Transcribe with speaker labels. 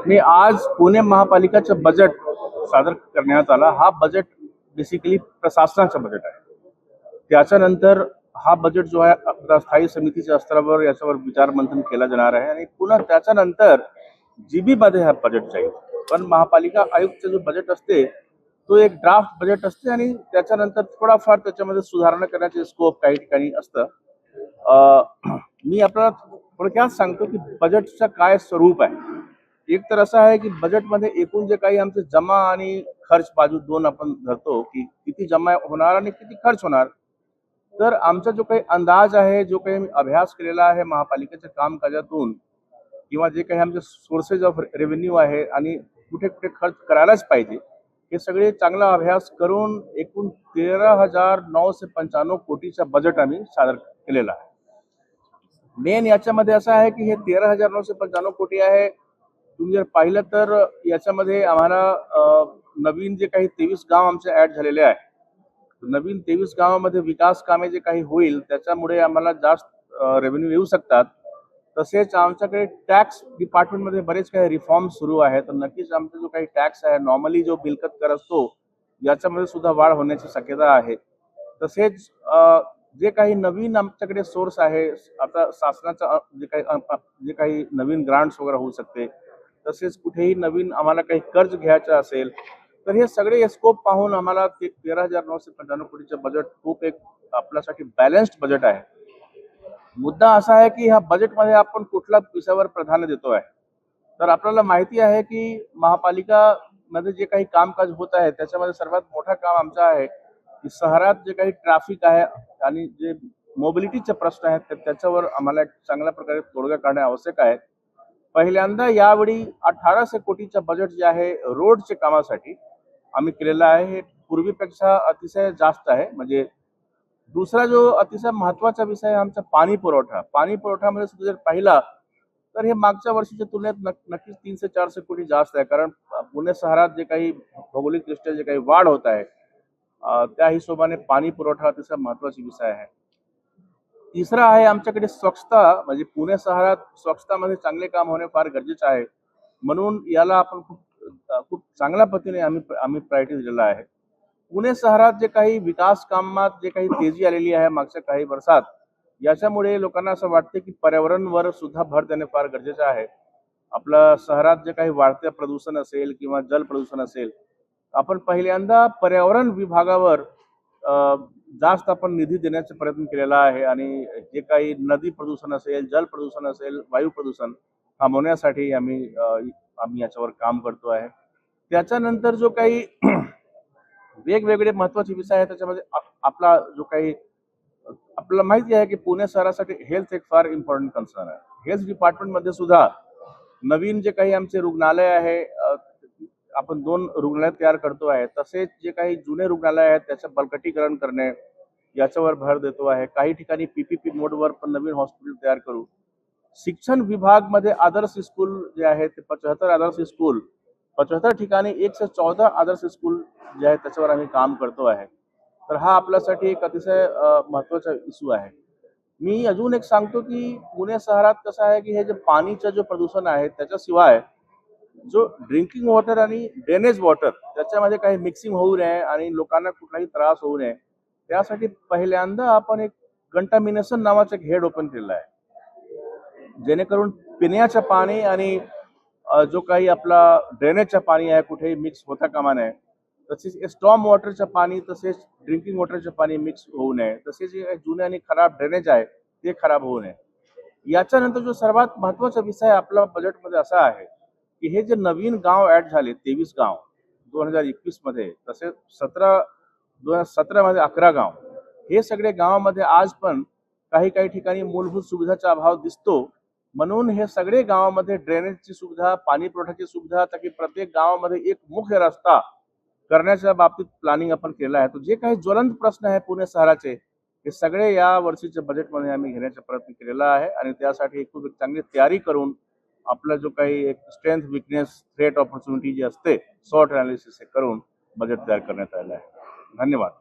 Speaker 1: मी आज पुणे महापालिकाचं बजेट सादर करण्यात आला। हा बजेट बेसिकली प्रशासनाचं बजेट आहे। त्याच्यानंतर हा बजेट जो आहे आपला स्थायी समितीच्या स्तरावर याच्यावर विचार मंथन केला जाणार आहे आणि पुन्हा त्याच्यानंतर जीबी मध्ये हा बजेट जाईल। पण महापालिका आयुक्त जो बजेट असते तो एक ड्राफ्ट बजेट असते आणि त्याच्यानंतर थोडाफार त्याच्यामध्ये सुधारणा करण्याचे स्कोप काही ठिकाणी असतं। मी आपल्याला थोडक्यात सांगतो की बजेटचं काय स्वरूप आहे। एक तर असं आहे की बजेटमध्ये एकूण जे काही आमचे जमा आणि खर्च बाजू दोन आपण धरतो की किती जमा होणार आणि किती खर्च होणार। तर आमचा जो काही अंदाज आहे, जो काही मी अभ्यास केलेला आहे महापालिकेच्या कामकाजातून किंवा जे काही आमचे सोर्सेस ऑफ रेव्हेन्यू आहे आणि कुठे कुठे खर्च करायलाच पाहिजे, हे सगळे चांगला अभ्यास करून एकूण 13,995 कोटीचा बजेट आम्ही सादर केलेला आहे। मेन याच्यामध्ये असं आहे की हे 13,995 कोटी आहे। तुम्ही जर पाहिलं तर याच्यामध्ये आम्हाला नवीन जे काही 23 गाव आमचे ऍड झालेले आहे, नवीन 23 गावामध्ये विकास कामे जे काही होईल त्याच्यामुळे आम्हाला जास्त रेव्हेन्यू येऊ शकतात। तसेच आमच्याकडे टॅक्स डिपार्टमेंटमध्ये बरेच काही रिफॉर्म सुरू आहेत। तर नक्कीच आमचा जो काही टॅक्स आहे, नॉर्मली जो मिळकत कर असतो, याच्यामध्ये सुद्धा वाढ होण्याची शक्यता आहे। तसेच जे काही नवीन आमच्याकडे सोर्स आहे, आता शासनाचा जे काही नवीन ग्रांट्स वगैरे होऊ शकते, तसेच कुठेही नवीन आम्हाला काही कर्ज घ्यायचं असेल तर हे सगळे स्कोप पाहून आम्हाला 13,995 कोटीचं बजेट खूप एक आपल्यासाठी बॅलन्स्ड बजेट आहे। मुद्दा असा आहे की ह्या बजेटमध्ये आपण कुठल्या विषयावर प्राधान्य देतो आहे। तर आपल्याला माहिती आहे की महापालिका मध्ये जे काही कामकाज होत आहे त्याच्यामध्ये सर्वात मोठा काम आमचा आहे की शहरात जे काही ट्रॅफिक आहे आणि जे मोबिलिटीचे प्रश्न आहेत त्याच्यावर आम्हाला एक चांगल्या प्रकारे तोडगा काढणे आवश्यक आहे। पहिल्यांदा यावेळी 1800 कोटीचं बजेट जे आहे रोडच्या कामासाठी आम्ही केलेलं आहे। हे पूर्वीपेक्षा अतिशय जास्त आहे। म्हणजे दुसरा जो अतिशय महत्वाचा विषय आहे आमचा पाणी पुरवठा। पाणी पुरवठ्यामध्ये सुद्धा जर पाहिला तर हे मागच्या वर्षीच्या तुलनेत नक्कीच 300-400 कोटी जास्त आहे। कारण पुणे शहरात जे काही भौगोलिकदृष्ट्या जे काही वाढ होत आहे त्या हिशोबाने पाणी पुरवठा अतिशय महत्वाचा विषय आहे। तिसरा आहे आमच्याकडे स्वच्छता। म्हणजे पुणे शहरात स्वच्छतामध्ये चांगले काम होणे फार गरजेचे आहे, म्हणून याला आपण खूप चांगल्या पद्धतीने आम्ही प्रायोरिटी दिलेला आहे। पुणे शहरात जे काही विकास कामात जे काही तेजी आलेली आहे मागच्या काही वर्षात, याच्यामुळे लोकांना असं वाटते की पर्यावरणावर सुद्धा भर देणे फार गरजेचे आहे। आपल्या शहरात जे काही वाढते प्रदूषण असेल किंवा जल प्रदूषण असेल, आपण पहिल्यांदा पर्यावरण विभागावर जास्त आपण निधी देण्याचा प्रयत्न केलेला आहे आणि जे काही नदी प्रदूषण असेल, जल प्रदूषण असेल, वायू प्रदूषण थांबवण्यासाठी आम्ही याच्यावर काम करतो आहे। त्याच्यानंतर जो काही वेगवेगळे महत्वाचे विषय आहेत त्याच्यामध्ये आपला जो काही आपल्याला माहिती आहे की पुणे शहरासाठी हेल्थ एक फार इम्पॉर्टंट कन्सर्न आहे। हेल्थ डिपार्टमेंटमध्ये सुद्धा नवीन जे काही आमचे रुग्णालय आहे, आपण 2 रुग्णालय तयार करतो आहे। तसेच जे काही जुने रुग्णालय आहेत त्याचं बळकटीकरण करणे याच्यावर भर देतो आहे। काही ठिकाणी पीपीपी मोडवर पण नवीन हॉस्पिटल तयार करू। शिक्षण विभाग मध्ये आदर्श स्कूल जे आहे ते 75 आदर्श स्कूल, 75 ठिकाणी 114 आदर्श स्कूल जे आहे त्याच्यावर आम्ही काम करतो आहे। तर हा आपल्यासाठी एक अतिशय महत्वाचा इश्यू आहे। मी अजून एक सांगतो की पुणे शहरात कसं आहे की हे जे पाणीचं जो प्रदूषण आहे त्याच्याशिवाय जो ड्रिंकिंग वॉटर आणि ड्रेनेज वॉटर त्याच्यामध्ये काही मिक्सिंग होऊ नये आणि लोकांना कुठलाही त्रास होऊ नये, त्यासाठी पहिल्यांदा आपण एक कंटामिनेशन नावाचं एक हेड ओपन केलेलं आहे, जेणेकरून पिण्याचं पाणी आणि जो काही आपला ड्रेनेजचं पाणी आहे कुठेही मिक्स होता कामा नये। तसेच स्टॉर्म वॉटरचं पाणी तसेच ड्रिंकिंग वॉटरचं पाणी मिक्स होऊ नये। तसेच जे जुने आणि खराब ड्रेनेज आहे ते खराब होऊ नये। याच्यानंतर जो सर्वात महत्वाचा विषय आपल्या बजेटमध्ये असा आहे की हे जे नवीन गाव ऍड झाले 23 गाव 2021 मध्ये, तसेच 2017 मध्ये 11 गाव, हे सगळे गावामध्ये आज पण काही ठिकाणी मूलभूत सुविधाचा अभाव दिसतो। म्हणून हे सगळे गावामध्ये ड्रेनेजची सुविधा, पाणी पुरवठ्याची सुविधा, ताकि प्रत्येक गावामध्ये एक मुख्य रस्ता करण्याच्या बाबतीत प्लॅनिंग आपण केलं आहे। तो जे काही ज्वलंत प्रश्न आहे पुणे शहराचे हे सगळे या वर्षीच्या बजेटमध्ये आम्ही घेण्याचा प्रयत्न केलेला आहे आणि त्यासाठी खूप चांगली तयारी करून आपला जो काही एक स्ट्रेंथ, वीकनेस, थ्रेट, ऑपॉर्च्युनिटी जी असते, सॉर्ट अनालिसिस करून बजेट तयार करण्यात आलेलं आहे। धन्यवाद।